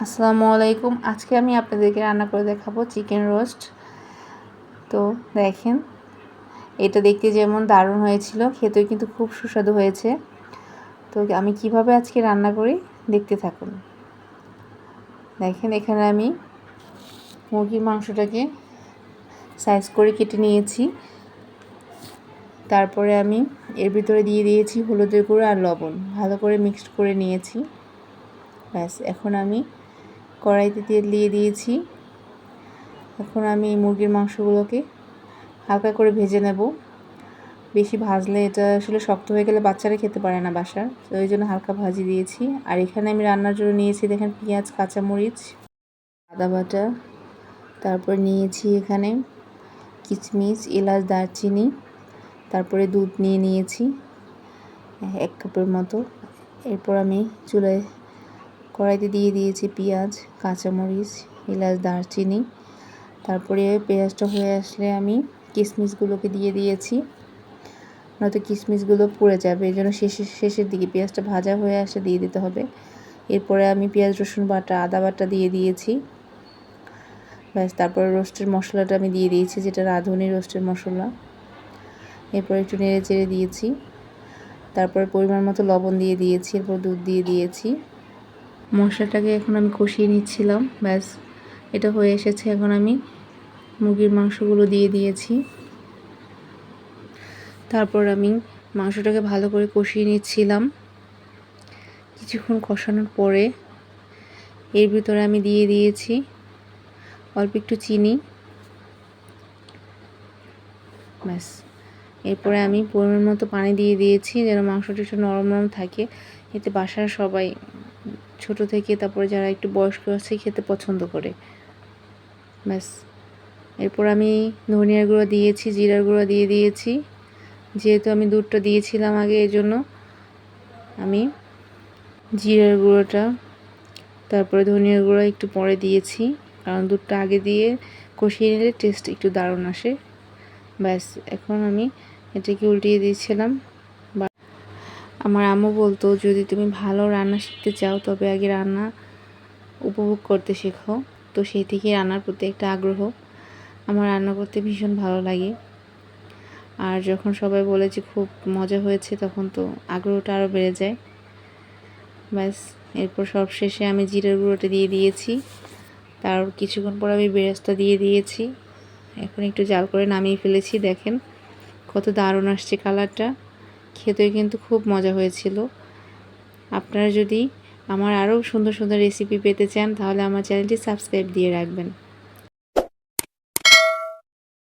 আসসালামু আলাইকুম। আজকে আমি আপনাদেরকে রান্না করে দেখাবো চিকেন রোস্ট। তো দেখেন, এটা দেখতে যেমন দারুণ হয়েছিল, খেতেও কিন্তু খুব সুস্বাদু হয়েছে। তো আমি কিভাবে আজকে রান্না করি দেখতে থাকুন। দেখেন, এখানে আমি মুরগির মাংসটাকে সাইজ করে কেটে নিয়েছি। তারপরে আমি এর ভিতরে দিয়ে দিয়েছি হলুদের গুঁড়ো আর লবণ, ভালো করে মিক্সড করে নিয়েছি। ব্যাস, এখন আমি কড়াইতে তেল দিয়ে দিয়েছি। এখন আমি এই মুরগির মাংসগুলোকে হালকা করে ভেজে নেব। বেশি ভাজলে এটা আসলে শক্ত হয়ে গেলে বাচ্চারা খেতে পারে না বাসার, তো ওই জন্য হালকা ভাজি দিয়েছি। আর এখানে আমি রান্নার জন্য নিয়েছি দেখেন পেঁয়াজ, কাঁচামরিচ, আদা বাটা, তারপর নিয়েছি এখানে কিশমিশ, এলাচ, দারচিনি, তারপরে দুধ নিয়েছি 1 কাপের মতো। এরপর আমি চুলায় কড়াইতে দিয়ে দিয়েছি পেঁয়াজ, কাঁচামরিচ, এলাচ, দারচিনি। তারপরে পেঁয়াজটা হয়ে আসলে আমি কিশমিশগুলোকে দিয়ে দিয়েছি, নয়তো কিশমিশগুলো পুড়ে যাবে, এই জন্য শেষের দিকে পেঁয়াজটা ভাজা হয়ে আসলে দিয়ে দিতে হবে। এরপরে আমি পেঁয়াজ, রসুন বাটা, আদা বাটা দিয়ে দিয়েছি। ব্যাস, তারপরে রোস্টের মশলাটা আমি দিয়ে দিয়েছি, যেটা রাঁধুনি রোস্টের মশলা। এরপর একটু নেড়ে চেড়ে দিয়েছি। তারপরে পরিমাণ মতো লবণ দিয়ে দিয়েছি। এরপর দুধ দিয়ে দিয়েছি। মশলাটাকে এখন আমি কষিয়ে নিচ্ছিলাম। ব্যাস, এটা হয়ে এসেছে। এখন আমি মুরগির মাংসগুলো দিয়ে দিয়েছি। তারপর আমি মাংসটাকে ভালো করে কষিয়ে নিচ্ছিলাম। কিছুক্ষণ কষানোর পরে এর ভিতরে আমি দিয়ে দিয়েছি অল্প একটু চিনি। ব্যাস, এরপরে আমি পরিমাণ মতো পানি দিয়ে দিয়েছি, যেন মাংসটা একটু নরম নরম থাকে। এতে বাসার সবাই, ছোট থেকে তারপরে যারা একটু বয়স্ক আছে, খেতে পছন্দ করে। ব্যাস, এরপর আমি ধনিয়ার গুঁড়ো দিয়েছি, জিরার গুঁড়ো দিয়ে দিয়েছি। যেহেতু আমি দুধটা দিয়েছিলাম আগে, এই জন্য আমি জিরার গুঁড়োটা, তারপরে ধনিয়ার গুঁড়ো একটু পরে দিয়েছি, কারণ দুধটা আগে দিয়ে কষিয়ে নিলে টেস্ট একটু দারুণ আসে। ব্যাস, এখন আমি এটাকে উল্টিয়ে দিয়েছিলাম। আমার আম্মু বলতো, যদি তুমি ভালো রান্না শিখতে চাও তবে আগে রান্না উপভোগ করতে শেখো। তো সেই থেকে রান্নার প্রতি একটা আগ্রহ। আমার রান্না করতে ভীষণ ভালো লাগে। আর যখন সবাই বলে যে খুব মজা হয়েছে, তখন তো আগ্রহটা আরও বেড়ে যায়। ব্যাস, এরপর সব শেষে আমি জিরার গুঁড়োটা দিয়ে দিয়েছি। তার কিছুক্ষণ পর আমি বেরেস্তা দিয়ে দিয়েছি। এখন একটু জাল করে নামিয়ে ফেলেছি। দেখেন কত দারুণ আসছে কালারটা, খেতেও কিন্তু খুব মজা হয়েছিল। আপনারা যদি আমার আরও সুন্দর সুন্দর রেসিপি পেতে চান, তাহলে আমার চ্যানেলটি সাবস্ক্রাইব দিয়ে রাখবেন।